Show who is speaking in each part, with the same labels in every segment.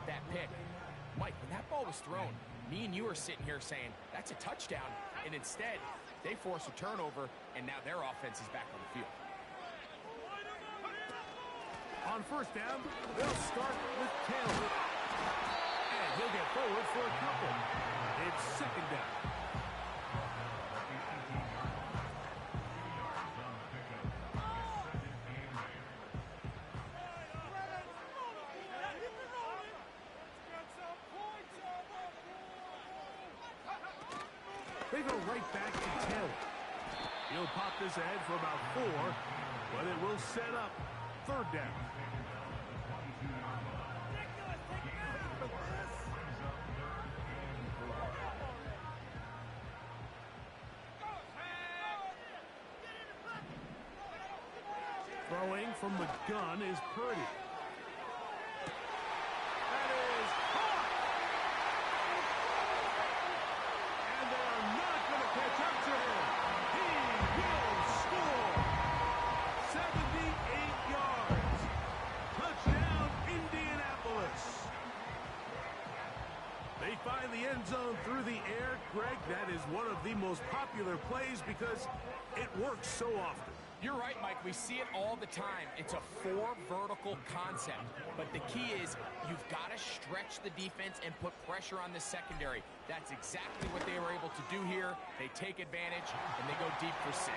Speaker 1: at that pick. Mike, when that ball was thrown, me and you are sitting here saying, that's a touchdown. And instead, they force a turnover, and now their offense is back on the field.
Speaker 2: On first down, they'll start with Taylor. And he'll get forward for a couple. It's second down. They go right back to Taylor. He'll pop this ahead for about 4, but it will set up third down. Throwing from the gun is Purdy. That is caught! And they are not going to catch up to him. He will score! 78 yards. Touchdown, Indianapolis. They find the end zone through the air. Greg, that is one of the most popular plays because it works so often.
Speaker 1: You're right, Mike. We see it all the time. It's a 4 vertical concept. But the key is you've got to stretch the defense and put pressure on the secondary. That's exactly what they were able to do here. They take advantage, and they go deep for 6.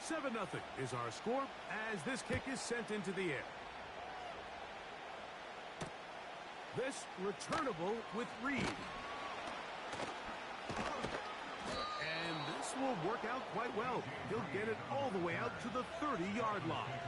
Speaker 2: Seven 0 is our score as this kick is sent into the air. This returnable with Reed. And this will work out quite well. He'll get it all the way out to the 30-yard line.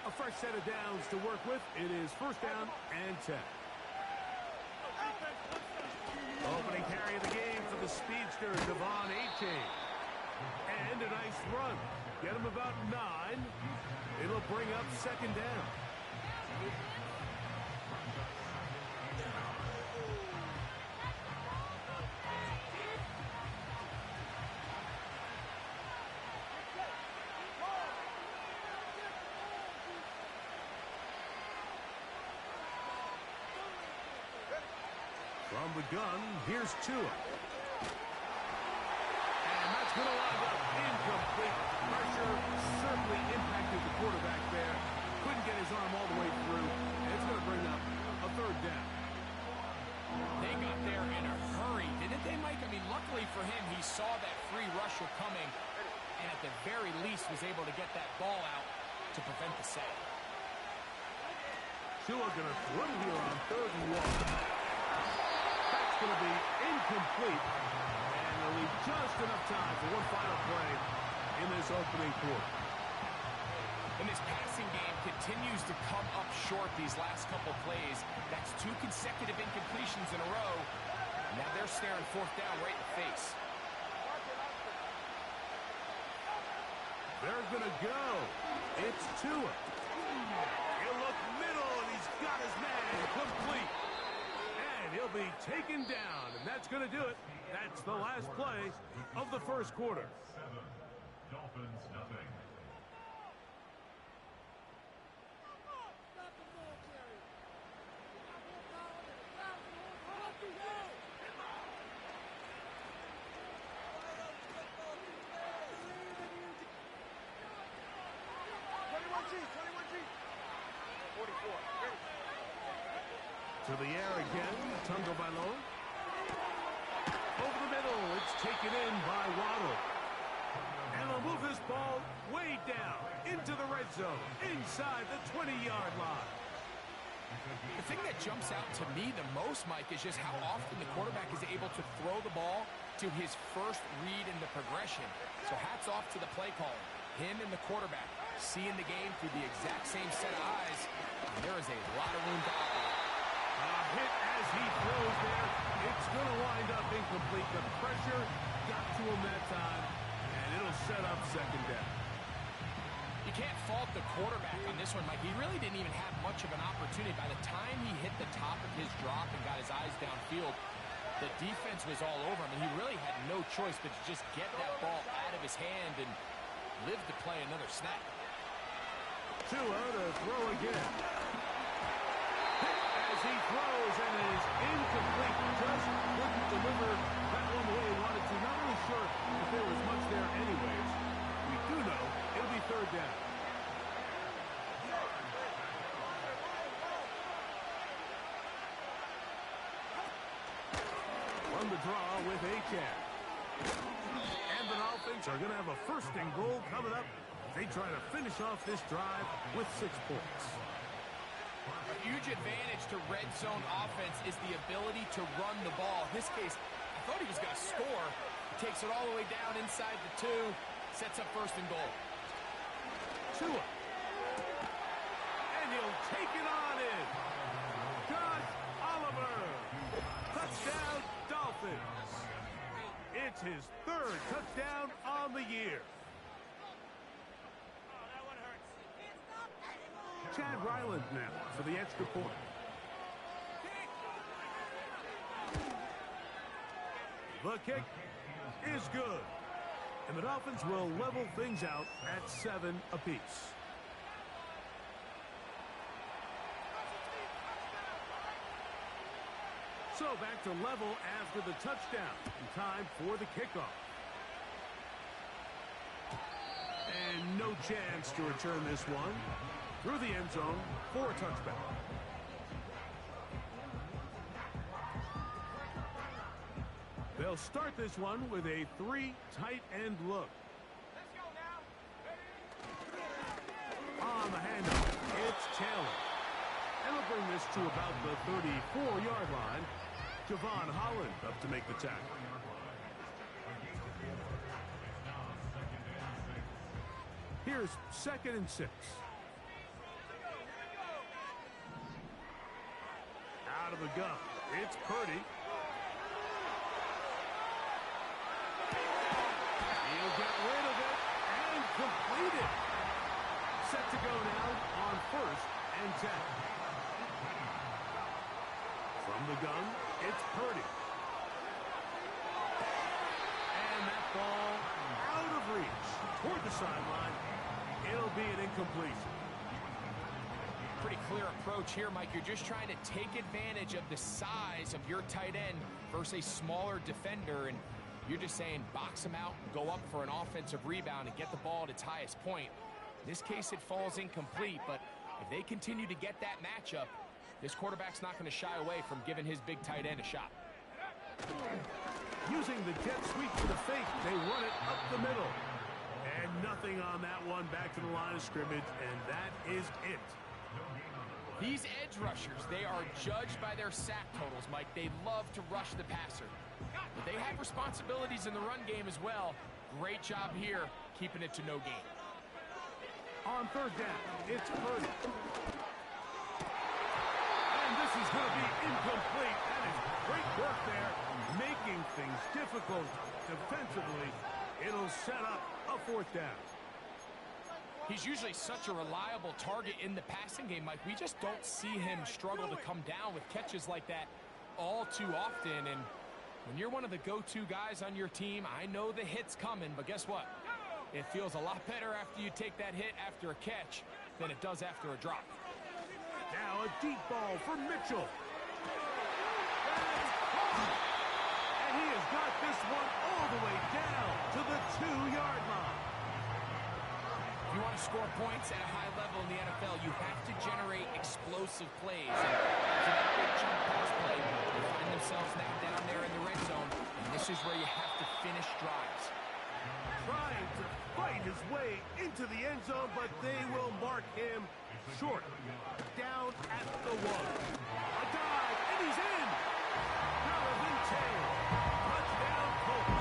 Speaker 2: A fresh set of downs to work with. It is first down and 10. Opening carry of the game for the speedster, Devon Achane. And a nice run. Get him about 9. It'll bring up second down. From the gun, here's Tua. And that's going to wind up incomplete. Pressure certainly impacted the quarterback there. Couldn't get his arm all the way through. And it's going to bring up a third down.
Speaker 1: They got there in a hurry, didn't they, Mike? I mean, luckily for him, he saw that free rusher coming and at the very least was able to get that ball out to prevent the sack.
Speaker 2: Tua going to throw here on 3rd and 1. That's going to be incomplete, and they'll leave just enough time for one final play in this opening quarter.
Speaker 1: And this passing game continues to come up short these last couple plays. That's 2 consecutive incompletions in a row. Now they're staring 4th down right in the face.
Speaker 2: They're going to go. It's Tua. He'll look middle, and he's got his man complete. And he'll be taken down, and that's going to do it. That's the last play of the first quarter.
Speaker 3: Dolphins nothing.
Speaker 2: To the air again, Tagovailoa. Over the middle, it's taken in by Waddle. And they'll move this ball way down into the red zone, inside the 20-yard line.
Speaker 1: The thing that jumps out to me the most, Mike, is just how often the quarterback is able to throw the ball to his first read in the progression. So hats off to the play caller. Him and the quarterback seeing the game through the exact same set of eyes. And there is a lot of room to operate.
Speaker 2: Hit as he throws there. It's going to wind up incomplete. The pressure got to him that time, and it'll set up second down.
Speaker 1: You can't fault the quarterback on this one, Mike. He really didn't even have much of an opportunity. By the time he hit the top of his drop and got his eyes downfield, the defense was all over him, and he really had no choice but to just get that ball out of his hand and live to play another snap.
Speaker 2: Tua to throw again. Hit as he throws, and it is incomplete. Just couldn't deliver that one the way he wanted to. Not really sure if there was much there anyways. We do know it'll be third down. From the draw with Achane. And the Dolphins are going to have a first and goal coming up. They try to finish off this drive with 6 points.
Speaker 1: A huge advantage to red zone offense is the ability to run the ball. In this case, I thought he was going to score. He takes it all the way down inside the 2, sets up first and goal.
Speaker 2: Tua. And he'll take it on in. Gus Oliver. Touchdown, Dolphins. It's his 3rd touchdown on the year. Chad Ryland now for the extra point. The kick is good. And the Dolphins will level things out at 7 apiece. So back to level after the touchdown. In time for the kickoff. And no chance to return this one. Through the end zone for a touchback. They'll start this one with a 3 tight end look.
Speaker 1: Let's go now.
Speaker 2: On the handoff, it's Taylor. And they'll bring this to about the 34-yard line. Javon Holland up to make the tackle. Here's 2nd and 6. Out of the gun, it's Purdy. He'll get rid of it and complete it. Set to go now on 1st and 10. From the gun, it's Purdy. And that ball out of reach toward the sideline. It'll be an incompletion.
Speaker 1: Pretty clear approach here, Mike. You're just trying to take advantage of the size of your tight end versus a smaller defender, and you're just saying box him out, go up for an offensive rebound, and get the ball at its highest point. In this case, it falls incomplete, but if they continue to get that matchup, this quarterback's not going to shy away from giving his big tight end a shot.
Speaker 2: Using the jet sweep to the fake, they run it up the middle. And nothing on that one, back to the line of scrimmage, and that is it.
Speaker 1: These edge rushers, they are judged by their sack totals, Mike. They love to rush the passer. But they have responsibilities in the run game as well. Great job here, keeping it to no gain.
Speaker 2: On 3rd down, it's Purdy. And this is going to be incomplete. That is great work there, making things difficult defensively. It'll set up a 4th down.
Speaker 1: He's usually such a reliable target in the passing game, Mike. We just don't see him struggle to come down with catches like that all too often. And when you're one of the go-to guys on your team, I know the hit's coming, but guess what? It feels a lot better after you take that hit after a catch than it does after a drop.
Speaker 2: Now a deep ball for Mitchell. And he has got this one all the way down to the 2-yard line.
Speaker 1: If you want to score points at a high level in the NFL, you have to generate explosive plays. And after that big chunk pass play, they find themselves now down there in the red zone, and this is where you have to finish drives.
Speaker 2: Trying to fight his way into the end zone, but they will mark him short. Down at the 1. A dive, and he's in. Touchdown, Colts.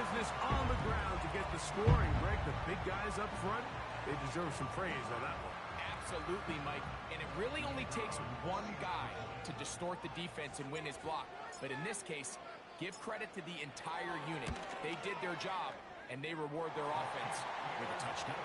Speaker 2: business on the ground to get the scoring. Greg, the big guys up front, they deserve some praise on that one.
Speaker 1: Absolutely, Mike. And it really only takes one guy to distort the defense and win his block. But in this case, give credit to the entire unit. They did their job, and they reward their offense with a touchdown.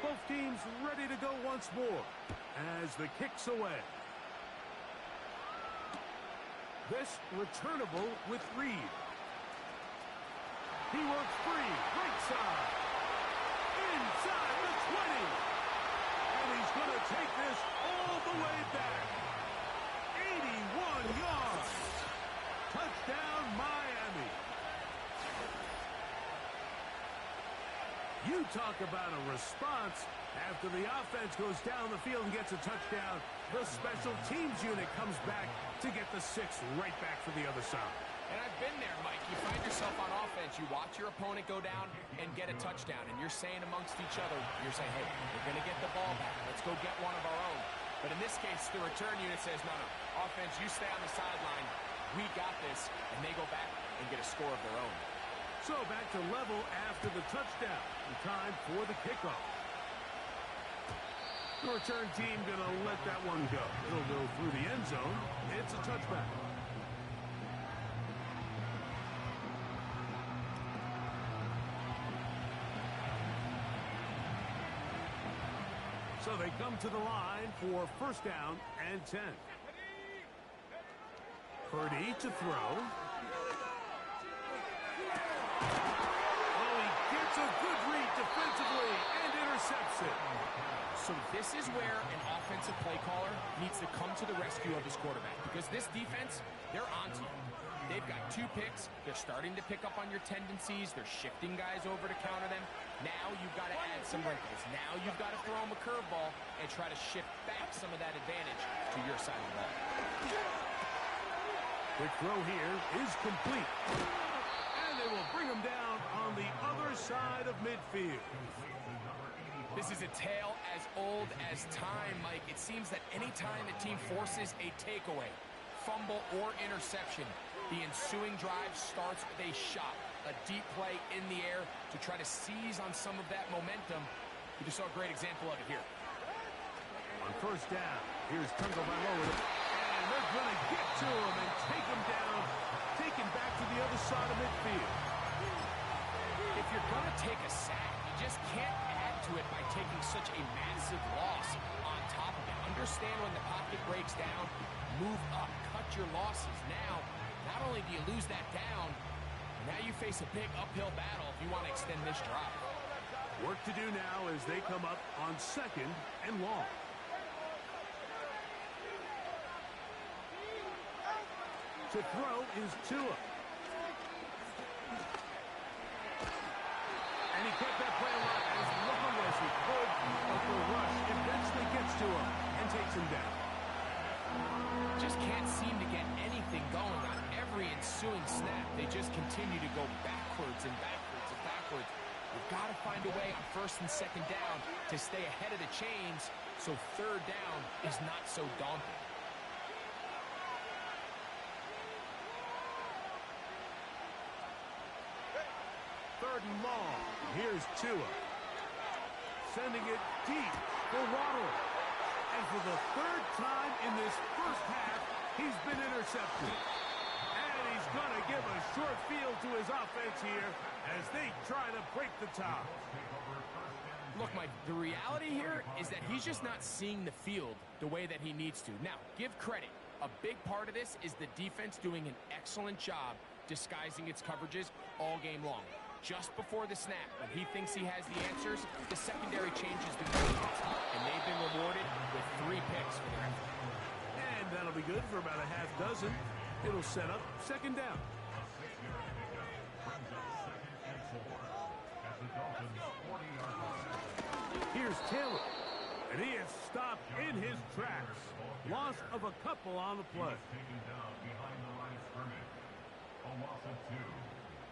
Speaker 2: Both teams ready to go once more as the kick's away. This returnable with Reed. He works free, right side. Inside the 20. And he's going to take this all the way back. 81 yards. Touchdown, Miami. You talk about a response. After the offense goes down the field and gets a touchdown, the special teams unit comes back to get the 6 right back for the other side.
Speaker 1: And I've been there, Mike. You find yourself on offense, you watch your opponent go down and get a touchdown, and you're saying amongst each other, you're saying, hey, we're going to get the ball back. Let's go get one of our own. But in this case, the return unit says, no, offense, you stay on the sideline. We got this. And they go back and get a score of their own.
Speaker 2: So back to level after the touchdown. And time for the kickoff. The return team going to let that one go. It'll go through the end zone. It's a touchback. So they come to the line for first down and 10. Purdy to throw. Oh, he gets a good read defensively and intercepts it.
Speaker 1: So this is where an offensive play caller needs to come to the rescue of his quarterback, because this defense, they're onto you. They've got 2 picks. They're starting to pick up on your tendencies. They're shifting guys over to counter them. Now you've got to add some wrinkles. Now you've got to throw them a curveball and try to shift back some of that advantage to your side of the ball.
Speaker 2: Quick throw here is complete. And they will bring him down on the other side of midfield.
Speaker 1: This is a tale as old as time, Mike. It seems that any time a team forces a takeaway, fumble, or interception, the ensuing drive starts with a shot, a deep play in the air to try to seize on some of that momentum. We just saw a great example of it here.
Speaker 2: On first down, here's Tagovailoa, and they're going to get to him and take him down, taken back to the other side of midfield.
Speaker 1: If you're going to take a sack, you just can't add to it by taking such a massive loss on top of it. Understand when the pocket breaks down, move up, cut your losses. Now, not only do you lose that down, now you face a big uphill battle if you want to extend this drive.
Speaker 2: Work to do now as they come up on 2nd and long. To throw is Tua. And he kept that play alive as long as he could, but the rush eventually gets to him and takes him down.
Speaker 1: Just can't seem to get anything going on every ensuing snap. They just continue to go backwards and backwards and backwards. You've got to find a way on 1st and 2nd down to stay ahead of the chains so 3rd down is not so daunting.
Speaker 2: Third and long. Here's Tua. Sending it deep for Waddle. And for the 3rd time in this first half, he's been intercepted. And he's going to give a short field to his offense here as they try to break the tie.
Speaker 1: Look, Mike, the reality here is that he's just not seeing the field the way that he needs to. Now, give credit. A big part of this is the defense doing an excellent job disguising its coverages all game long. Just before the snap, when he thinks he has the answers, the secondary changes the game, and they've been rewarded with 3 picks for their effort.
Speaker 2: And that'll be good for about a half dozen. It'll set up 2nd down. Here's Taylor, and he is stopped in his tracks. Loss of a couple on the play.
Speaker 3: Taken down behind the line of scrimmage. A loss of 2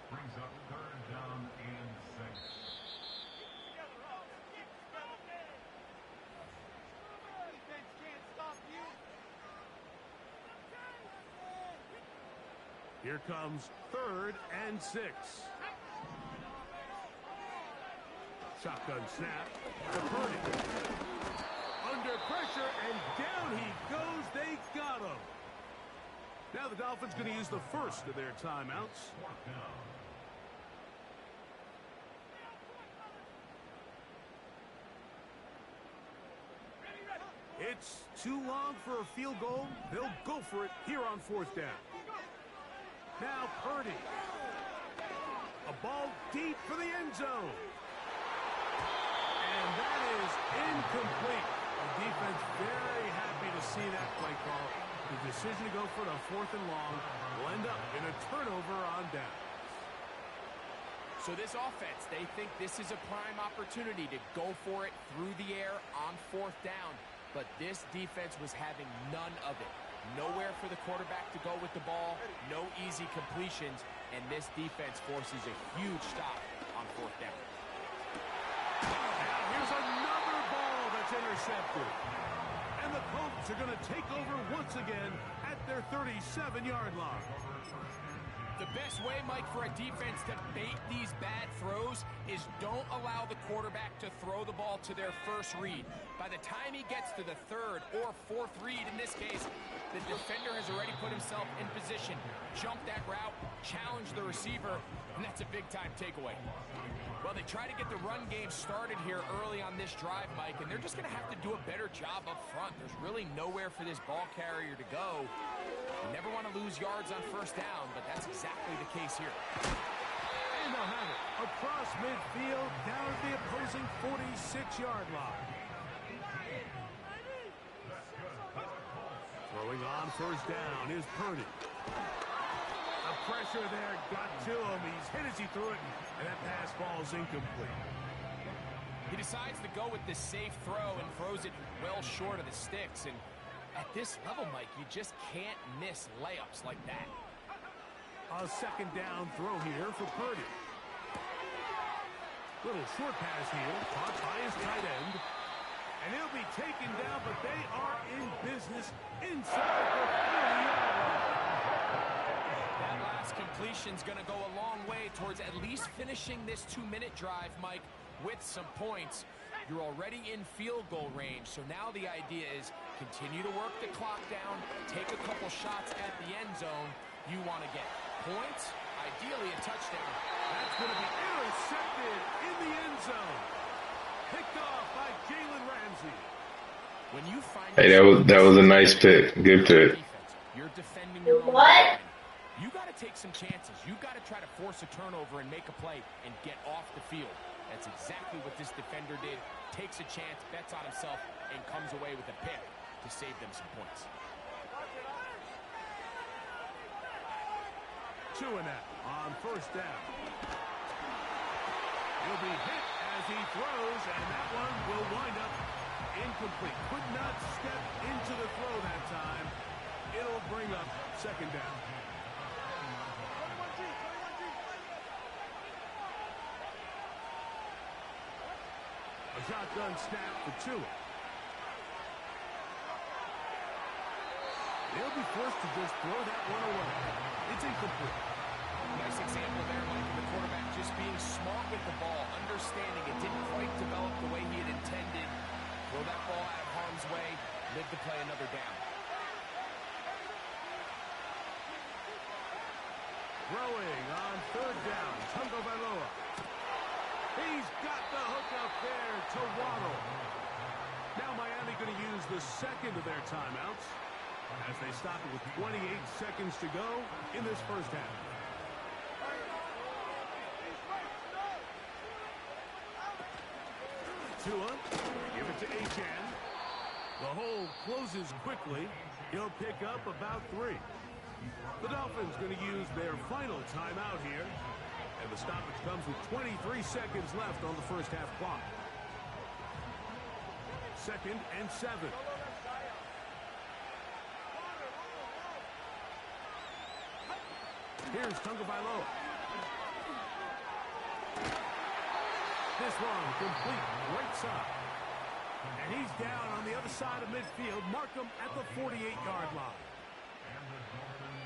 Speaker 3: brings up 3rd down and 6.
Speaker 2: Here comes 3rd and 6. Shotgun snap to Purdy. Under pressure, and down he goes. They got him. Now the Dolphins going to use the first of their timeouts. It's too long for a field goal. They'll go for it here on 4th down. Now Purdy. A ball deep for the end zone. And that is incomplete. The defense very happy to see that play call. The decision to go for it on 4th and long will end up in a turnover on downs.
Speaker 1: So this offense, they think this is a prime opportunity to go for it through the air on 4th down. But this defense was having none of it. Nowhere for the quarterback to go with the ball, no easy completions, and this defense forces a huge stop on 4th down.
Speaker 2: Now here's another ball that's intercepted. And the Colts are going to take over once again at their 37-yard line.
Speaker 1: The best way, Mike, for a defense to bait these bad throws is don't allow the quarterback to throw the ball to their first read. By the time he gets to the 3rd or 4th read, in this case, the defender has already put himself in position, jump that route, challenge the receiver, and that's a big-time takeaway. Well, they try to get the run game started here early on this drive, Mike, and they're just going to have to do a better job up front. There's really nowhere for this ball carrier to go. You never want to lose yards on 1st down, but that's exactly the case here.
Speaker 2: And they'll have it across midfield, down at the opposing 46-yard line. Throwing on 1st down is Purdy. The pressure there got to him. He's hit as he threw it, and that pass ball's incomplete.
Speaker 1: He decides to go with this safe throw and throws it well short of the sticks. And at this level, Mike, you just can't miss layups like that.
Speaker 2: A 2nd down throw here for Purdy. Little short pass here, caught by his tight end. And he'll be taken down, but they are in business inside the 40-yard line.
Speaker 1: That last completion's going to go a long way towards at least finishing this 2-minute drive, Mike, with some points. You're already in field goal range, so now the idea is continue to work the clock down, take a couple shots at the end zone. You want to get points, ideally a touchdown.
Speaker 2: That's going to be intercepted in the end zone. Picked off by Jalen Ramsey.
Speaker 1: When you find
Speaker 4: Hey, that was a nice pick. Good pick.
Speaker 1: You're defending your own line. You got to take some chances. You got to try to force a turnover and make a play and get off the field. That's exactly what this defender did. Takes a chance, bets on himself, and comes away with a pick to save them some points.
Speaker 2: 2 and out on 1st down. He'll be hit as he throws, and that one will wind up incomplete. Could not step into the throw that time. It'll bring up 2nd down. A shotgun snap for Tua. They'll be forced to just throw that one away. It's incomplete.
Speaker 1: Nice example there, Mike. The quarterback just being smart with the ball, understanding it didn't quite develop the way he had intended. Throw that ball out of harm's way, live to play another down.
Speaker 2: Throwing on 3rd down, Tungo Bailoa. He's got the hook up there to Waddle. Now Miami going to use the 2nd of their timeouts as they stop it with 28 seconds to go in this 1st half. Tua, give it to Achane. The hole closes quickly. He'll pick up about 3. The Dolphins going to use their final timeout here. And the stoppage comes with 23 seconds left on the 1st half clock. 2nd and 7. Here's Tungo Bailoa. This one complete, right side. And he's down on the other side of midfield. Mark him at the 48-yard line.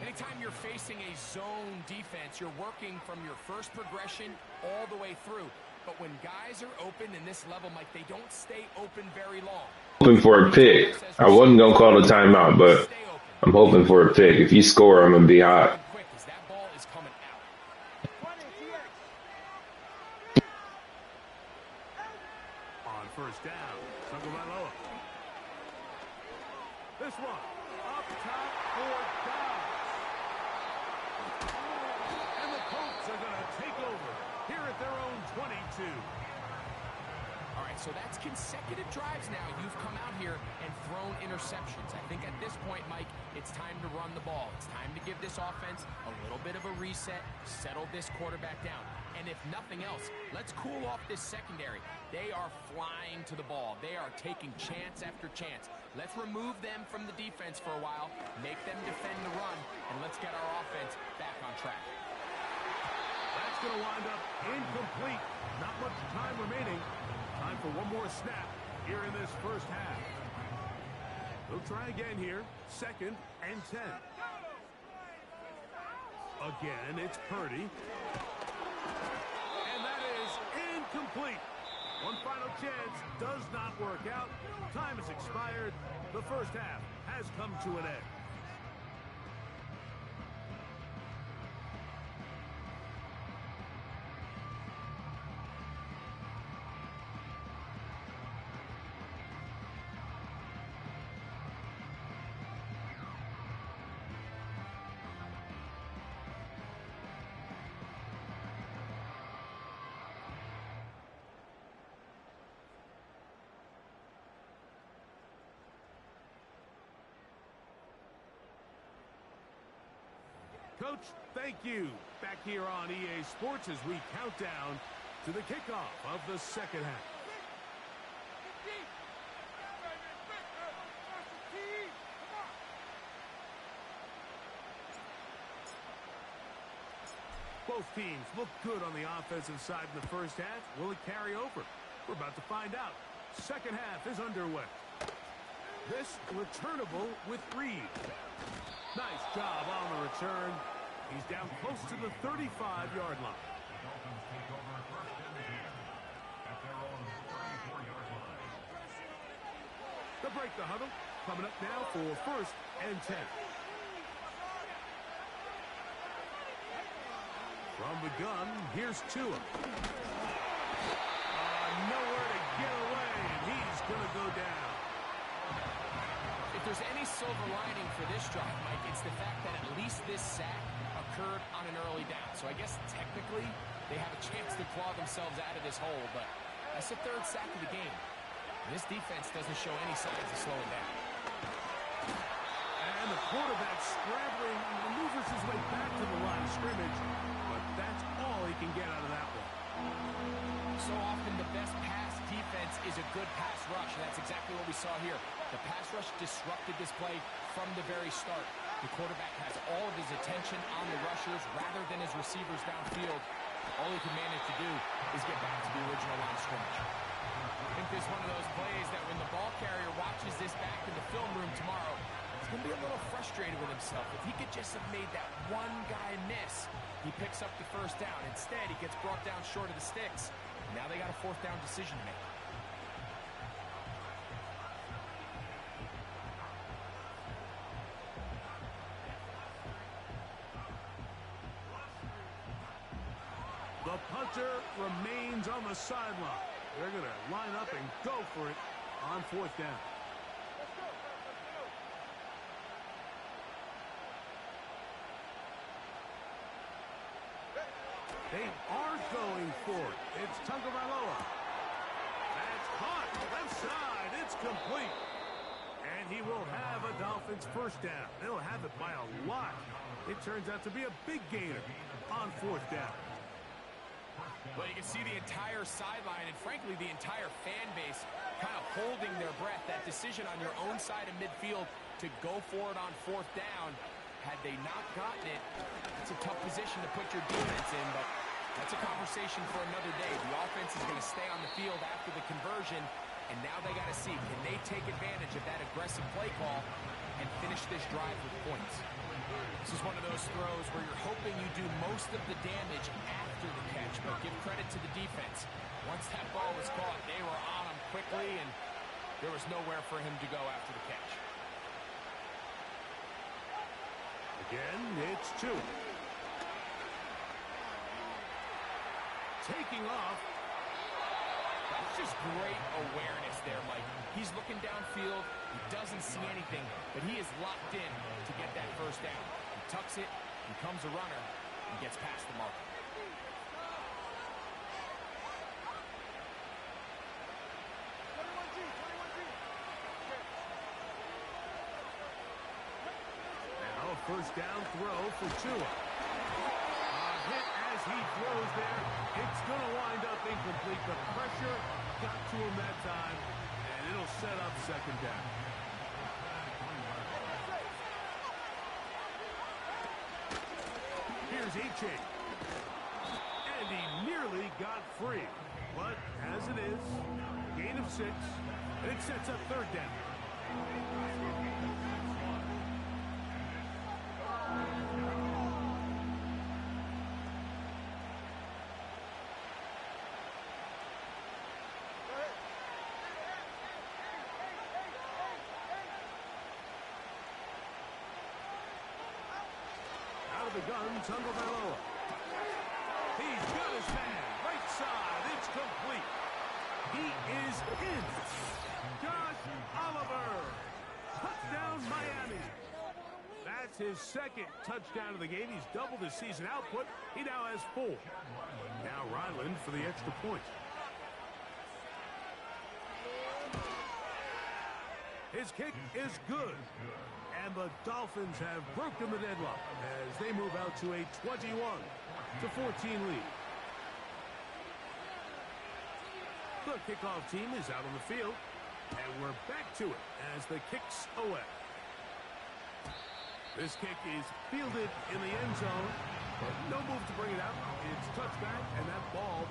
Speaker 1: Anytime you're facing a zone defense, you're working from your first progression all the way through. But when guys are open in this level, Mike, they don't stay open very long.
Speaker 4: Hoping for a pick. I wasn't going to call a timeout, but I'm hoping for a pick. If you score, I'm going to be hot.
Speaker 1: Quick as that ball is coming out.
Speaker 2: On first down, Tagovailoa. This one, up top for Dobbs. And the Colts are going to take over here at their own 22.
Speaker 1: All right, so that's consecutive drives now. You've come out here and thrown interceptions. I think at this point, Mike, it's time to run the ball. It's time to give this offense a little bit of a reset, settle this quarterback down. And if nothing else, let's cool off this secondary. They are flying to the ball. They are taking chance after chance. Let's remove them from the defense for a while, make them defend the run, and let's get our offense back on track.
Speaker 2: That's going to wind up incomplete. Not much time remaining. Time for one more snap here in this first half. They'll try again here. 2nd and 10. Again, it's Purdy. And that is incomplete. One final chance does not work out. Time has expired. The first half has come to an end. Coach, thank you. Back here on EA Sports as we count down to the kickoff of the second half. Both teams look good on the offensive side in the first half. Will it carry over? We're about to find out. Second half is underway. This returnable with Reed. Nice job on the return. He's down close to the 35-yard line.
Speaker 3: The Dolphins take over 1st and 10 at their own 34-yard line.
Speaker 2: They'll break the huddle. Coming up now for 1st and 10. From the gun, here's Tua. Nowhere to get away, and he's going to go down.
Speaker 1: If there's any silver lining for this drive, Mike, it's the fact that at least this sack occurred on an early down. So I guess technically they have a chance to claw themselves out of this hole, but that's the 3rd sack of the game. This defense doesn't show any signs of slowing down.
Speaker 2: And the quarterback scrambling and maneuvers his way back to the line of scrimmage, but that's all he can get out of that one.
Speaker 1: So often the best pass defense is a good pass rush, and that's exactly what we saw here. The pass rush disrupted this play from the very start. The quarterback has all of his attention on the rushers rather than his receivers downfield. All he can manage to do is get back to the original line of scrimmage. I think this is one of those plays that when the ball carrier watches this back in the film room tomorrow, he's going to be a little frustrated with himself. If he could just have made that one guy miss, he picks up the 1st down. Instead, he gets brought down short of the sticks. Now they got a 4th down decision to make.
Speaker 2: The punter remains on the sideline. They're going to line up and go for it on 4th down. They are going for it. It's Tagovailoa. That's caught. Left side. It's complete. And he will have a Dolphins 1st down. They'll have it by a lot. It turns out to be a big gainer on 4th down.
Speaker 1: Well, you can see the entire sideline and, frankly, the entire fan base kind of holding their breath. That decision on your own side of midfield to go for it on 4th down, had they not gotten it, it's a tough position to put your defense in, but that's a conversation for another day. The offense is going to stay on the field after the conversion, and now they got to see, can they take advantage of that aggressive play call and finish this drive with points. This is one of those throws where you're hoping you do most of the damage after the catch, but give credit to the defense. Once that ball was caught, they were on him quickly, and there was nowhere for him to go after the catch.
Speaker 2: Again, it's 2. Taking off.
Speaker 1: That's just great awareness there, Mike. He's looking downfield. He doesn't see anything, but he is locked in to get that first down. He tucks it, becomes a runner, and gets past the marker.
Speaker 2: Now a first down throw for Tua. Hit as he throws there. It's going to wind up incomplete. The pressure got to him that time, and it'll set up second down. Here's H.A. And he nearly got free. But as it is, gain of 6, and it sets up third down. The gun, Tagovailoa. He's got his man. Right side. It's complete. He is in. Josh Oliver. Touchdown, Miami. That's his second touchdown of the game. He's doubled his season output. He now has 4. Now Ryland for the extra point. His kick is good. And the Dolphins have broken the deadlock as they move out to a 21-14 lead. The kickoff team is out on the field, and we're back to it as the kick's away. This kick is fielded in the end zone, but no move to bring it out. It's touchback, and that ball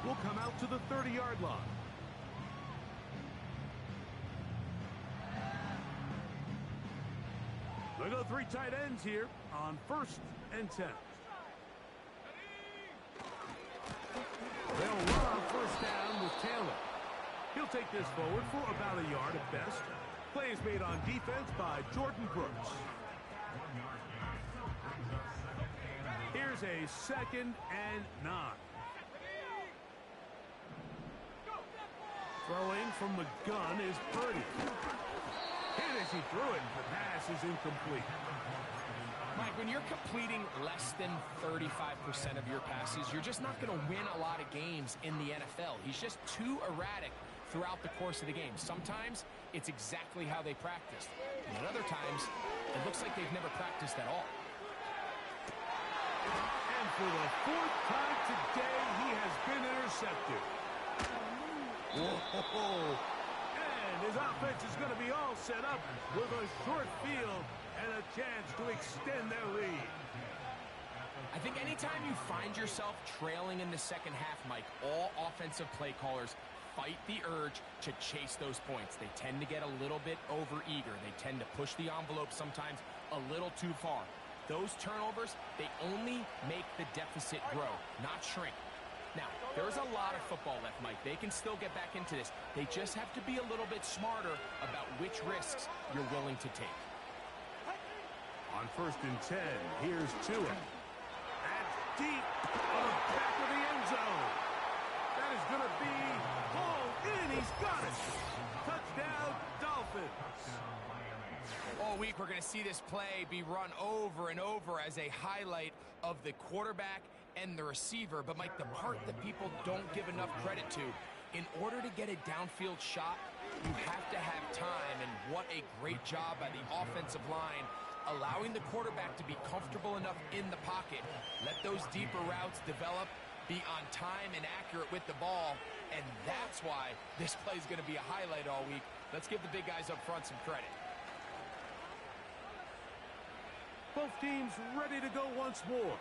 Speaker 2: will come out to the 30-yard line. They go 3 tight ends here on 1st and 10. They'll run on first down with Taylor. He'll take this forward for about a yard at best. Play is made on defense by Jordan Brooks. Here's a 2nd and 9. Throwing from the gun is Purdy. Hit as he threw it, the pass is incomplete.
Speaker 1: Mike, when you're completing less than 35% of your passes, you're just not going to win a lot of games in the NFL. He's just too erratic throughout the course of the game. Sometimes it's exactly how they practiced. And at other times, it looks like they've never practiced at all.
Speaker 2: And for the 4th time today, he has been intercepted. Whoa! And his offense is going to be all set up with a short field and a chance to extend their lead.
Speaker 1: I think anytime you find yourself trailing in the second half, Mike, all offensive play callers fight the urge to chase those points. They tend to get a little bit overeager. They tend to push the envelope sometimes a little too far. Those turnovers, they only make the deficit grow, not shrink. Now, there's a lot of football left, Mike. They can still get back into this. They just have to be a little bit smarter about which risks you're willing to take.
Speaker 2: On 1st and 10, here's Tua. That's deep on the back of the end zone. That is going to be hauled in. He's got it. Touchdown, Dolphins.
Speaker 1: All week, we're going to see this play be run over and over as a highlight of the quarterback and the receiver. But, Mike, the part that people don't give enough credit to, in order to get a downfield shot, you have to have time. And what a great job by the offensive line, allowing the quarterback to be comfortable enough in the pocket, let those deeper routes develop, be on time and accurate with the ball, and that's why this play is going to be a highlight all week. Let's give the big guys up front some credit.
Speaker 2: Both teams ready to go once more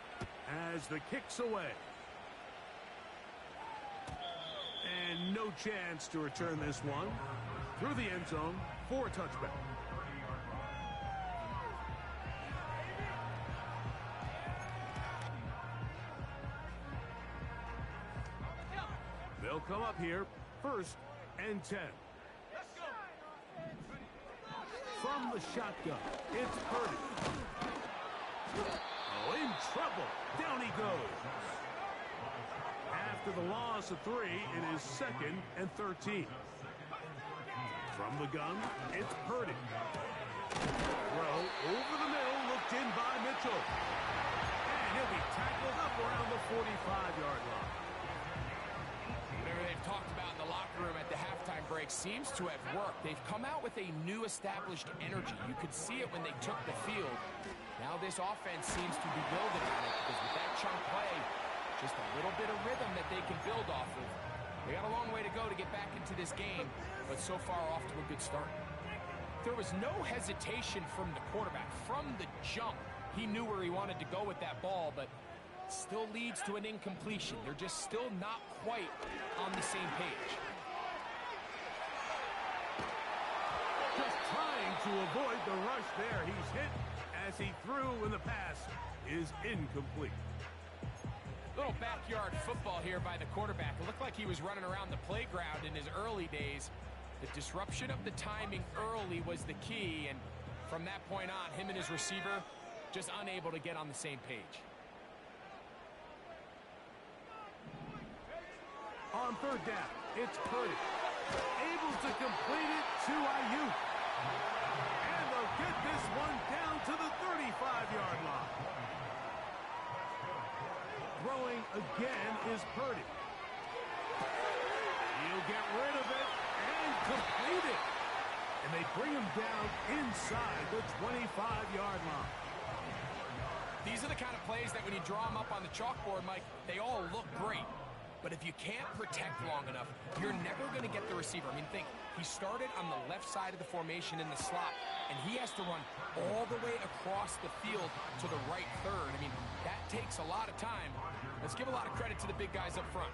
Speaker 2: as the kick's away. And no chance to return this one through the end zone for a touchback. They'll come up here, 1st and 10. From the shotgun, it's Purdy. Oh, in trouble. Down he goes. After the loss of 3, it is 2nd and 13. From the gun, it's Purdy. Throw over the middle, looked in by Mitchell. And he'll be tackled up around the 45-yard line.
Speaker 1: Whatever they've talked about in the locker room at the halftime break seems to have worked. They've come out with a new established energy. You could see it when they took the field. Now this offense seems to be building on it because with that chunk play, just a little bit of rhythm that they can build off of. They got a long way to go to get back into this game, but so far off to a good start. There was no hesitation from the quarterback. From the jump, he knew where he wanted to go with that ball, but still leads to an incompletion. They're just still not quite on the same page.
Speaker 2: Just trying to avoid the rush there. He's hit as he threw, and the pass is incomplete.
Speaker 1: Little backyard football here by the quarterback. It looked like he was running around the playground in his early days. The disruption of the timing early was the key, and from that point on, him and his receiver just unable to get on the same page.
Speaker 2: On 3rd down, it's Purdy. Able to complete it to Ayuk. And they'll get this one down to the 35-yard line. Throwing again is Purdy. He'll get rid of it and complete it. And they bring him down inside the 25-yard line.
Speaker 1: These are the kind of plays that when you draw them up on the chalkboard, Mike, they all look great. But if you can't protect long enough, you're never going to get the receiver. I mean, think, he started on the left side of the formation in the slot, and he has to run all the way across the field to the right third. I mean, that takes a lot of time. Let's give a lot of credit to the big guys up front.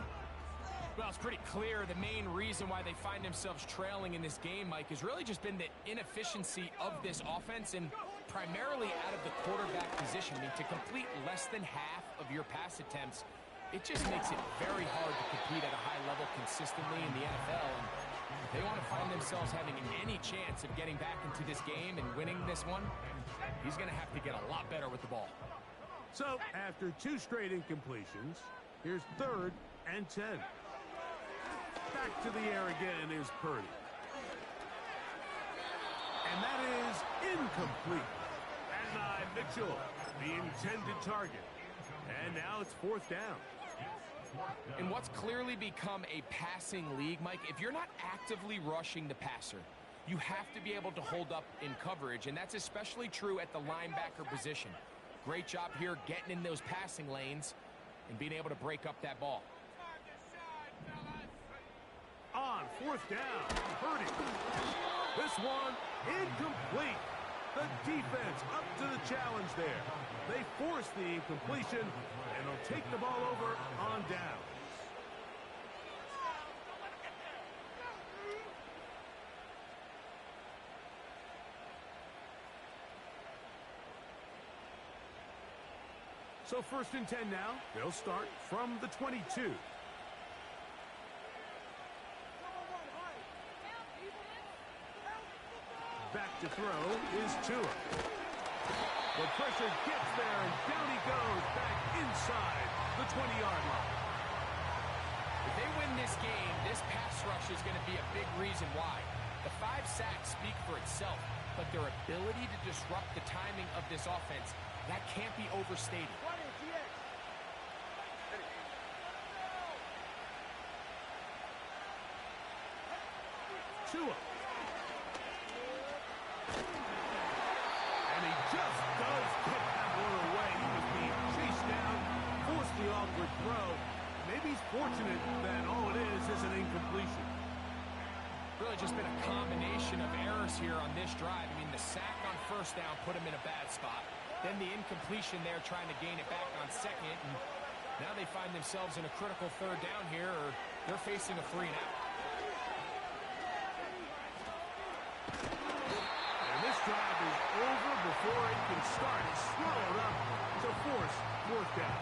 Speaker 1: Well, it's pretty clear the main reason why they find themselves trailing in this game, Mike, has really just been the inefficiency of this offense and primarily out of the quarterback position. I mean, to complete less than half of your pass attempts, it just makes it very hard to compete at a high level consistently in the NFL. And if they want to find themselves having any chance of getting back into this game and winning this one, he's going to have to get a lot better with the ball.
Speaker 2: So, after 2 straight incompletions, here's 3rd and 10. Back to the air again is Purdy. And that is incomplete. Adonai Mitchell, the intended target. And now it's 4th down.
Speaker 1: In what's clearly become a passing league, Mike, if you're not actively rushing the passer, you have to be able to hold up in coverage, and that's especially true at the linebacker position. Great job here getting in those passing lanes and being able to break up that ball.
Speaker 2: On 4th down, Purdy. This one incomplete. The defense up to the challenge there. They force the incompletion, and they'll take the ball over on downs. So 1st and 10 now. They'll start from the 22. Back to throw is Tua. The pressure gets there, and down he goes back inside the 20-yard line.
Speaker 1: If they win this game, this pass rush is going to be a big reason why. The 5 sacks speak for itself, but their ability to disrupt the timing of this offense, that can't be overstated.
Speaker 2: Tua. And he just does put that one away. He was being chased down, forced the awkward throw. Maybe he's fortunate that all it is an incompletion.
Speaker 1: Really just been a combination of errors here on this drive. I mean, the sack on 1st down put him in a bad spot. Then the incompletion there trying to gain it back on 2nd. And now they find themselves in a critical 3rd down here, or they're facing a 3-and-out.
Speaker 2: And this drive is over before it can start. It's swallowed up to force 4th down.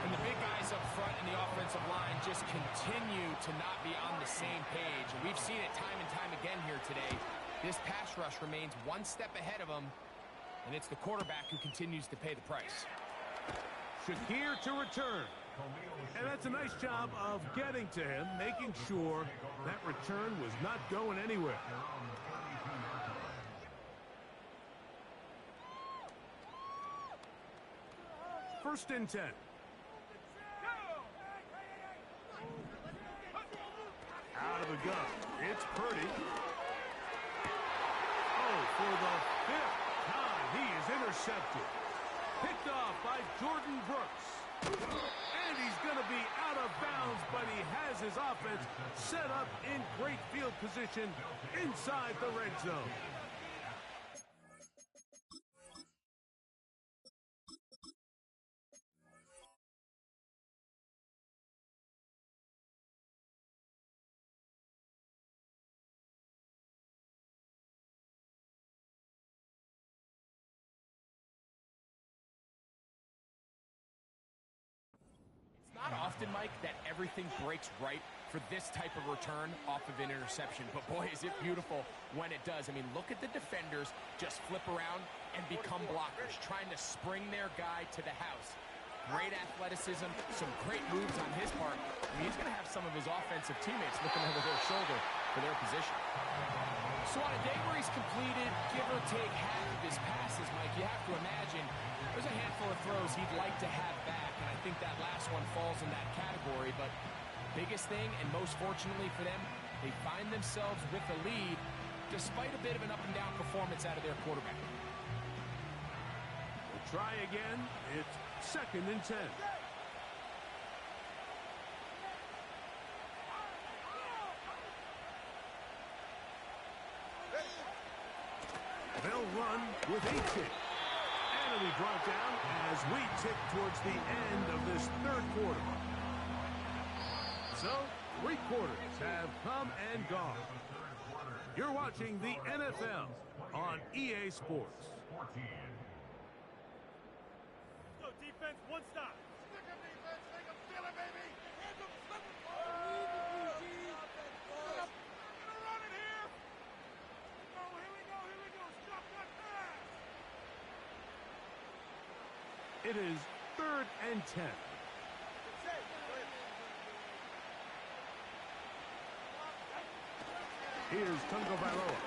Speaker 1: And the big guys up front in the offensive line just continue to not be on the same page. And we've seen it time and time again here today. This pass rush remains one step ahead of them, and it's the quarterback who continues to pay the price.
Speaker 2: Shakir to return. And that's a nice job of getting to him, making sure that return was not going anywhere. First and 10. Out of the gun. It's Purdy. Oh, for the fifth time, he is intercepted. Picked off by Jordan Brooks. And he's going to be out of bounds, but he has his offense set up in great field position inside the red zone.
Speaker 1: Not often, Mike, that everything breaks right for this type of return off of an interception. But boy, is it beautiful when it does. I mean, look at the defenders just flip around and become blockers, trying to spring their guy to the house. Great athleticism, some great moves on his part. I mean, he's going to have some of his offensive teammates looking over their shoulder for their position. So on a day where he's completed, give or take half of his passes, Mike, you have to imagine there's a handful of throws he'd like to have back, and I think that last one falls in that category. But biggest thing, and most fortunately for them, they find themselves with a lead despite a bit of an up-and-down performance out of their quarterback.
Speaker 2: We'll try again. It's second and 10. They'll run with a tick. And it'll be brought down as we tick towards the end of this third quarter. So, 3 quarters have come and gone. You're watching the NFL on EA Sports.
Speaker 5: Go defense, one stop. Stick him defense, make him feel it, baby. Hands him, slip him. Oh, gonna run it here. Oh, here we go. Stop that pass.
Speaker 2: It is third and 10. Here's Tungo Bailoa.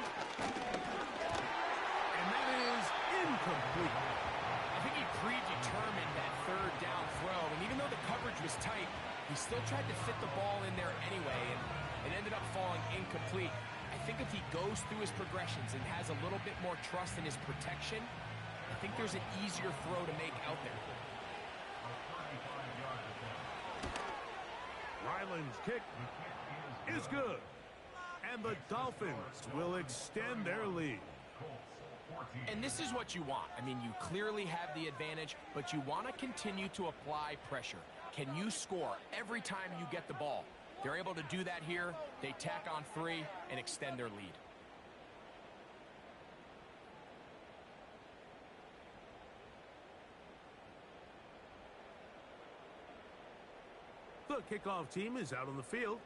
Speaker 2: And that is incomplete.
Speaker 1: I think he predetermined that third down throw, and even though the coverage was tight, he still tried to fit the ball in there anyway, and it ended up falling incomplete. I think if he goes through his progressions and has a little bit more trust in his protection, I think there's an easier throw to make out there.
Speaker 2: Ryland's kick is good. And the Dolphins will extend their lead.
Speaker 1: And this is what you want. I mean, you clearly have the advantage, but you want to continue to apply pressure. Can you score every time you get the ball? They're able to do that here. They tack on 3 and extend their lead.
Speaker 2: The kickoff team is out on the field,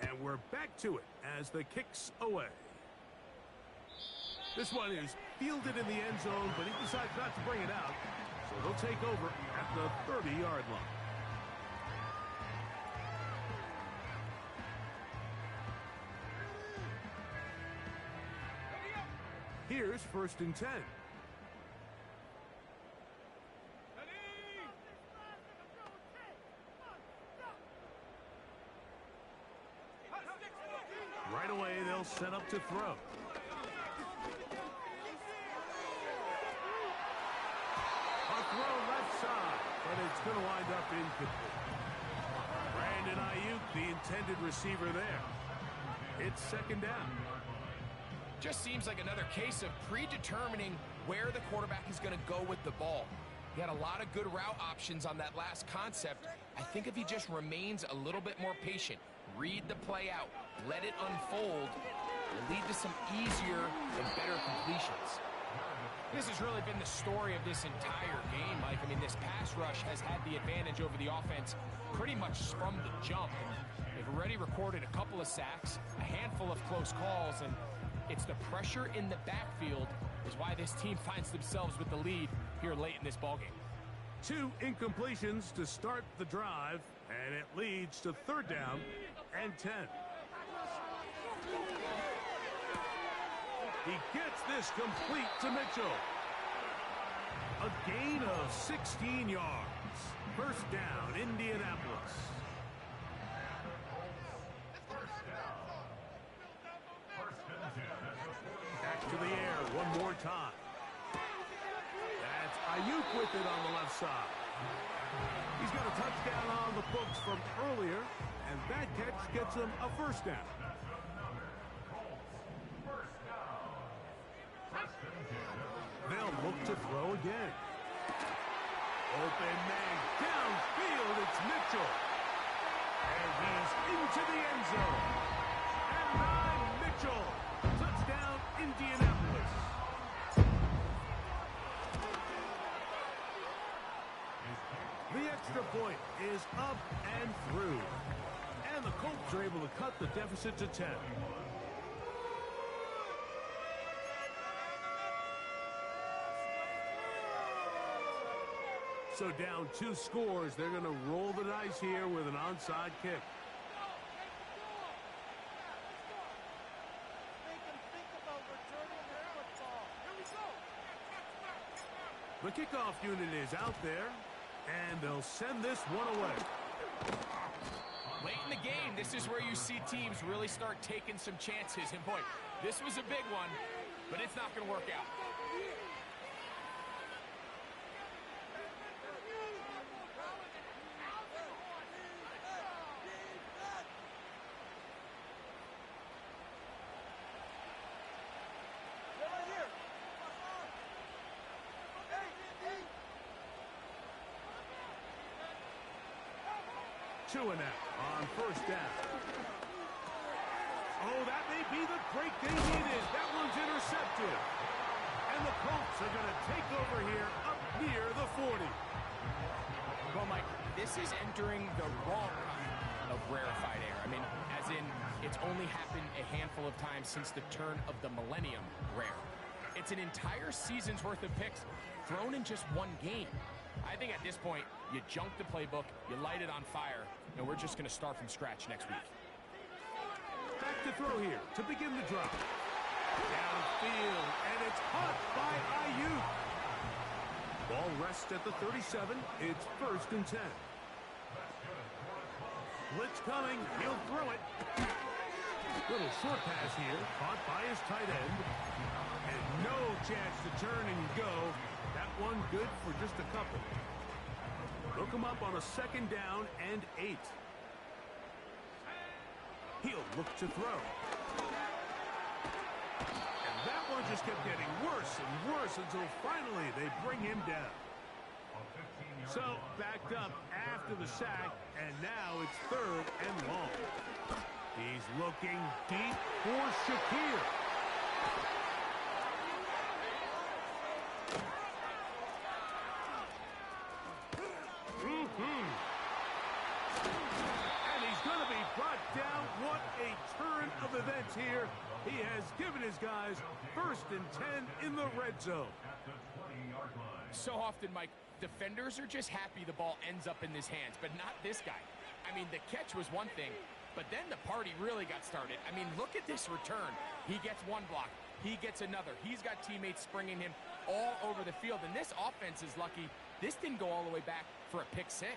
Speaker 2: and we're back to it as the kick's away. This one is fielded in the end zone, but he decides not to bring it out, so they'll take over at the 30-yard line. Here's first and 10. Right away, they'll set up to throw. A throw left side, but it's going to wind up incomplete. Brandon Ayuk, the intended receiver there. It's second down.
Speaker 1: Just seems like another case of predetermining where the quarterback is going to go with the ball. He had a lot of good route options on that last concept. I think if he just remains a little bit more patient, read the play out, let it unfold, will lead to some easier and better completions. This has really been the story of this entire game, Mike. I mean, this pass rush has had the advantage over the offense pretty much from the jump. They've already recorded a couple of sacks, a handful of close calls, and it's the pressure in the backfield is why this team finds themselves with the lead here late in this ballgame.
Speaker 2: 2 incompletions to start the drive, and it leads to 3rd down and 10. He gets this complete to Mitchell. A gain of 16 yards. 1st down, Indianapolis. Back to the air one more time. That's Ayuk with it on the left side. He's got a touchdown on the books from earlier, and that catch gets him a 1st down. They'll look to throw again. Open man downfield, it's Mitchell. And he's into the end zone. And Ryan Mitchell. Touchdown, Indianapolis. The extra point is up and through. And the Colts are able to cut the deficit to 10. So down 2 scores, they're going to roll the dice here with an onside kick. The kickoff unit is out there, and they'll send this one away.
Speaker 1: Late in the game, this is where you see teams really start taking some chances. And boy, this was a big one, but it's not going to work out.
Speaker 2: Two and out on 1st down. Oh, that may be the break they needed. That one's intercepted. And the Colts are going to take over here up near the 40.
Speaker 1: Well, Mike, this is entering the wrong kind of rarefied air. I mean, as in, it's only happened a handful of times since the turn of the millennium rare. It's an entire season's worth of picks thrown in just one game. I think at this point, you junk the playbook, you light it on fire, and we're just going to start from scratch next week.
Speaker 2: Back to throw here to begin the drive. Downfield, and it's caught by Ayuk. Ball rests at the 37. It's 1st and 10. Blitz coming. He'll throw it. Little short pass here, caught by his tight end. And no chance to turn and go. That one good for just a couple. Look him up on a 2nd down and 8. He'll look to throw. And that one just kept getting worse and worse until finally they bring him down. So backed up after the sack, and now it's 3rd and long. He's looking deep for Shakir. And he's going to be brought down. What a turn of events here. He has given his guys 1st and 10 in the red zone.
Speaker 1: So often, Mike, defenders are just happy the ball ends up in his hands, but not this guy. I mean, the catch was one thing, but then the party really got started. I mean, look at this return. He gets one block. He gets another. He's got teammates springing him all over the field, and this offense is lucky. This didn't go all the way back for a pick 6.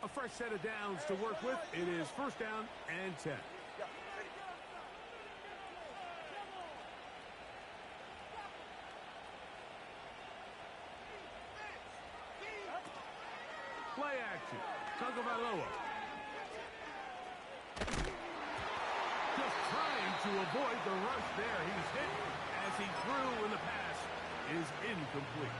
Speaker 2: A fresh set of downs to work with. It is 1st down and 10. Play action. Tagovailoa. Just trying to avoid the rush there. He's hit as he threw, and the pass is incomplete.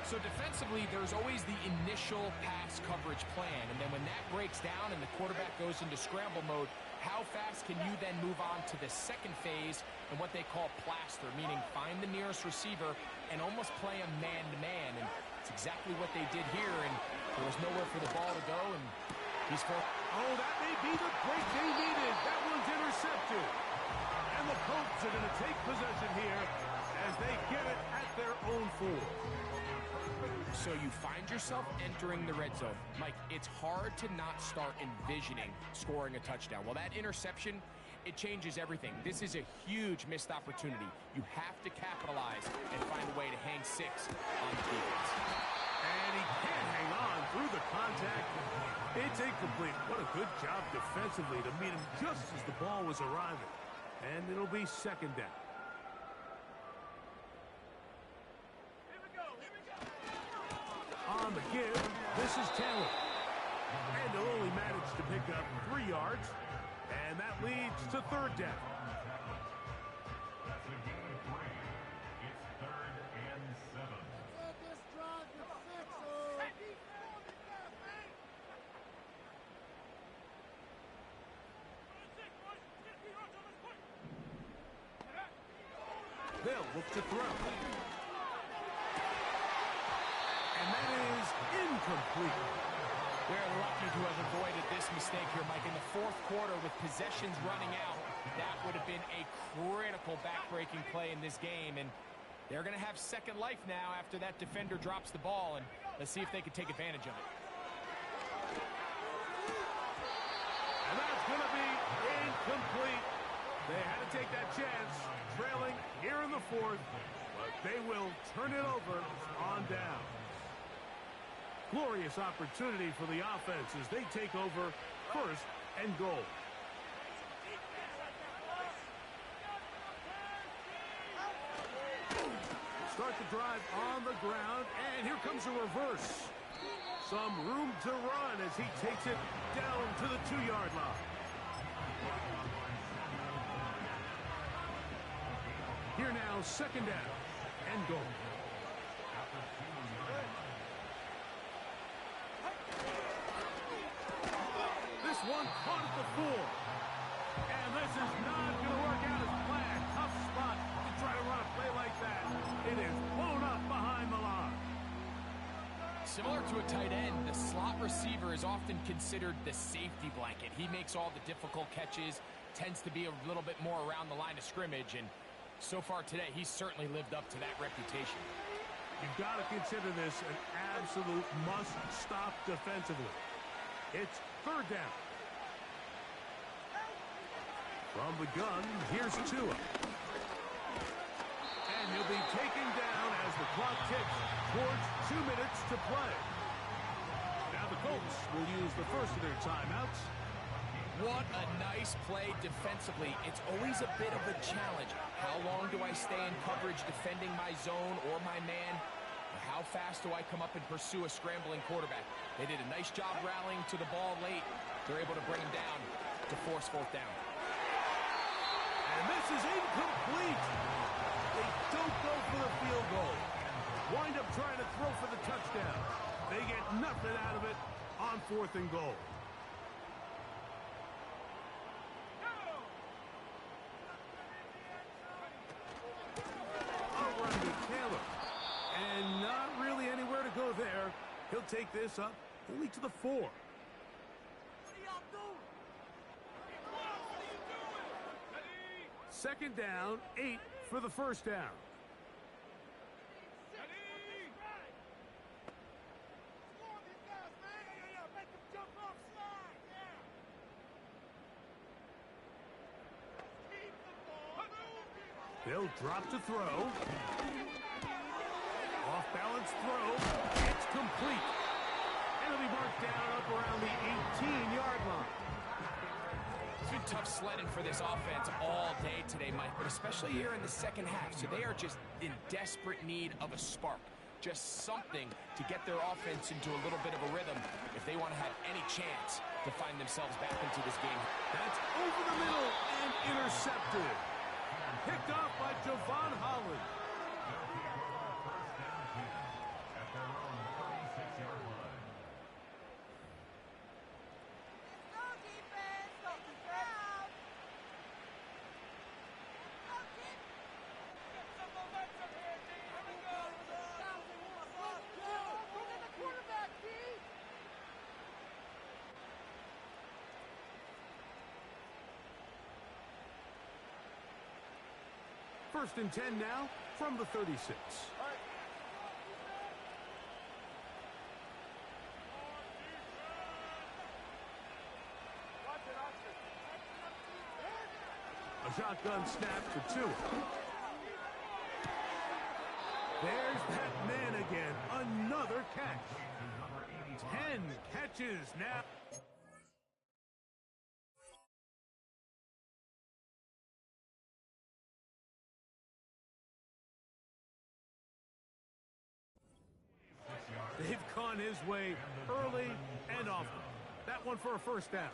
Speaker 1: So defensively, there's always the initial pass coverage plan, and then when that breaks down and the quarterback goes into scramble mode, how fast can you then move on to the second phase and what they call plaster, meaning find the nearest receiver and almost play a man-to-man. And it's exactly what they did here, and there was nowhere for the ball to go, and he's full.
Speaker 2: Oh, that may be the break they needed. That one's intercepted. And the Colts are going to take possession here as they get it at their own 4.
Speaker 1: So you find yourself entering the red zone. Mike, it's hard to not start envisioning scoring a touchdown. Well, that interception, it changes everything. This is a huge missed opportunity. You have to capitalize and find a way to hang 6 on the defense.
Speaker 2: And he can't hang on through the contact. It's incomplete. What a good job defensively to meet him just as the ball was arriving. And it'll be second down. On the give, this is Taylor. And he'll only manage to pick up 3 yards. And that leads to third down.
Speaker 3: That's a gain of 3. It's 3rd and 7.
Speaker 2: They'll look to throw. And that is incomplete.
Speaker 1: We're lucky to have avoided this mistake here, Mike. In the 4th quarter, with possessions running out, that would have been a critical back-breaking play in this game. And they're going to have second life now after that defender drops the ball. And let's see if they can take advantage of it.
Speaker 2: And that's going to be incomplete. They had to take that chance, trailing here in the 4th, but they will turn it over on down. Glorious opportunity for the offense as they take over 1st and goal. Start the drive on the ground, and here comes a reverse. Some room to run as he takes it down to the 2-yard line. Here now, second down and goal. This one caught at the 4. And this is not going to work out as planned. Tough spot to try to run a play like that. It is blown up behind the line.
Speaker 1: Similar to a tight end, the slot receiver is often considered the safety blanket. He makes all the difficult catches, tends to be a little bit more around the line of scrimmage, and so far today, he's certainly lived up to that reputation.
Speaker 2: You've got to consider this an absolute must-stop defensively. It's third down. From the gun, here's Tua. And he'll be taken down as the clock ticks towards 2 minutes to play. Now the Colts will use the first of their timeouts.
Speaker 1: What a nice play defensively. It's always a bit of a challenge. How long do I stay in coverage defending my zone or my man? Or how fast do I come up and pursue a scrambling quarterback? They did a nice job rallying to the ball late. They're able to bring him down to force 4th down.
Speaker 2: And this is incomplete. They don't go for the field goal. Wind up trying to throw for the touchdown. They get nothing out of it on 4th and goal. And not really anywhere to go there. He'll take this up only to the 4.
Speaker 5: What are y'all doing?
Speaker 2: Second down, 8 for the first down. They'll drop to throw. Off-balance throw. It's complete. And it'll be marked down up around the 18-yard line.
Speaker 1: It's been tough sledding for this offense all day today, Mike, but especially here in the second half. So they are just in desperate need of a spark. Just something to get their offense into a little bit of a rhythm if they want to have any chance to find themselves back into this game.
Speaker 2: That's over the middle and intercepted. Picked off by Javon Holland.
Speaker 3: At their own 36-yard line.
Speaker 6: Go defense! Go defense!
Speaker 2: First and 10 now from the 36. A shotgun snap for two. There's that man again. Another catch. 10 catches now. They've gone his way early and often. That one for a first down.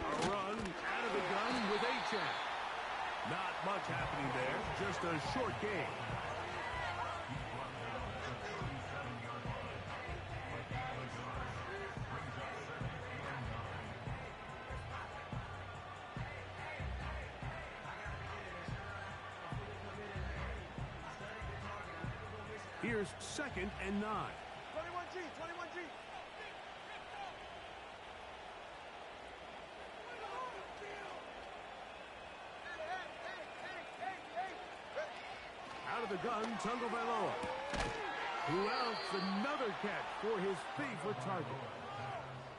Speaker 2: A run out of the gun with A-Chan. Not much happening there, just a short game. Here's 2nd and 9.
Speaker 5: 21G, 21G.
Speaker 2: Out of the gun, Tagovailoa. Who else? Another catch for his favorite target.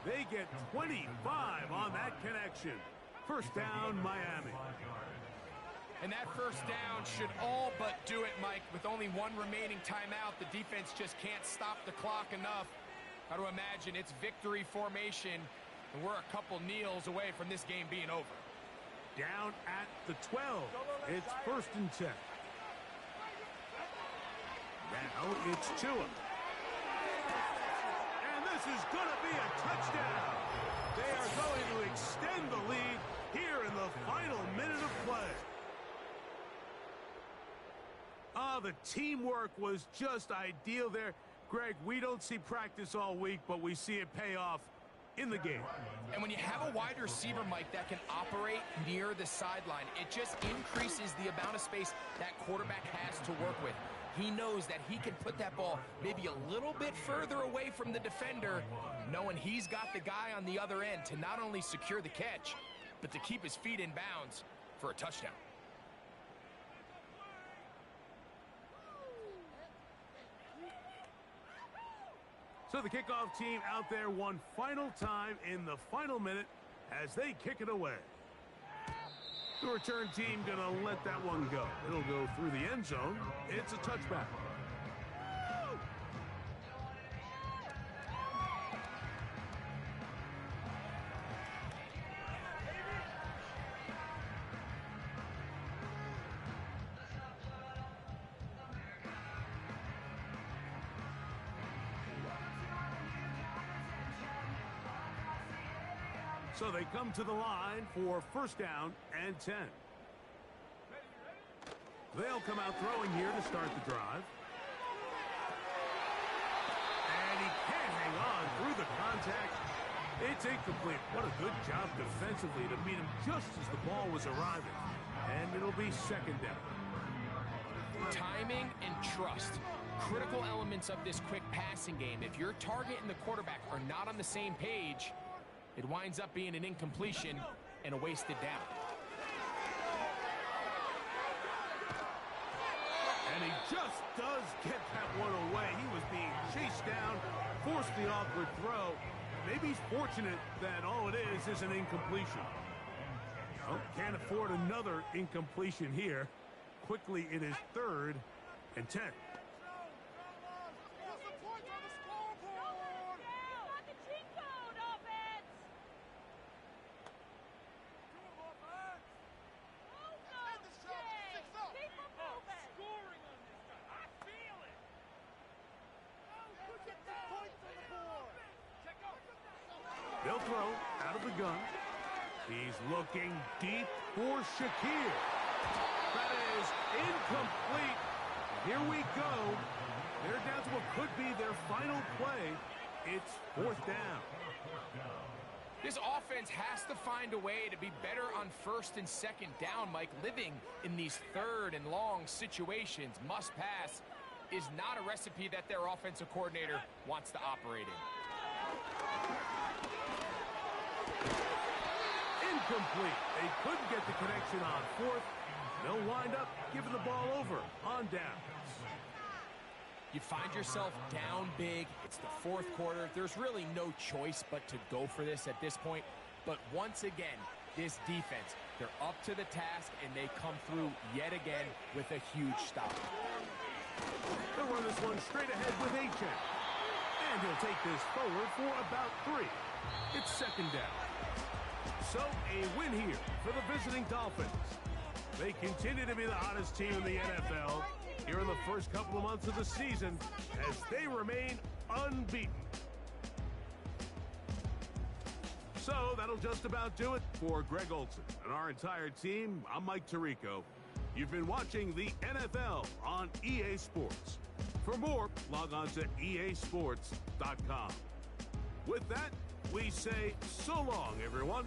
Speaker 2: They get 25 on that connection. First down, Miami.
Speaker 1: And that first down should all but do it, Mike. With only one remaining timeout, the defense just can't stop the clock enough. Got to imagine it's victory formation, and we're a couple kneels away from this game being over.
Speaker 2: Down at the 12. It's 1st and 10. Now it's Tua. And this is going to be a touchdown. They are going to extend the lead here in the final minute of play. The teamwork was just ideal there. Greg, we don't see practice all week, but we see it pay off in the game.
Speaker 1: And when you have a wide receiver, Mike, that can operate near the sideline, it just increases the amount of space that quarterback has to work with. He knows that he can put that ball maybe a little bit further away from the defender, knowing he's got the guy on the other end to not only secure the catch, but to keep his feet in bounds for a touchdown.
Speaker 2: So the kickoff team out there one final time in the final minute as they kick it away. The return team going to let that one go. It'll go through the end zone. It's a touchback. So they come to the line for first down and 10. They'll come out throwing here to start the drive. And he can't hang on through the contact. It's incomplete. What a good job defensively to meet him just as the ball was arriving. And it'll be second down.
Speaker 1: Timing and trust. Critical elements of this quick passing game. If your target and the quarterback are not on the same page, it winds up being an incompletion and a wasted down.
Speaker 2: And he just does get that one away. He was being chased down, forced the awkward throw. Maybe he's fortunate that all it is an incompletion. Oh, can't afford another incompletion here. Quickly, it is 3rd and 10. They'll throw out of the gun. He's looking deep for Shakir. That is incomplete. Here we go. They're down to what could be their final play. It's 4th down.
Speaker 1: This offense has to find a way to be better on 1st and 2nd down, Mike. Living in these 3rd and long situations, must pass. is not a recipe that their offensive coordinator wants to operate in.
Speaker 2: Incomplete. They couldn't get the connection on fourth. They'll wind up giving the ball over on down.
Speaker 1: You find yourself down big. It's the fourth quarter. There's really no choice but to go for this at this point. But once again, this defense, they're up to the task, and they come through yet again with a huge stop.
Speaker 2: They'll run this one straight ahead with H.N. And he'll take this forward for about 3. It's second down. So a win here for the visiting Dolphins. They continue to be the hottest team in the NFL here in the first couple of months of the season as they remain unbeaten. So that'll just about do it for Greg Olson and our entire team. I'm Mike Tirico. You've been watching the NFL on EA Sports. For more, log on to easports.com. With that, we say so long, everyone.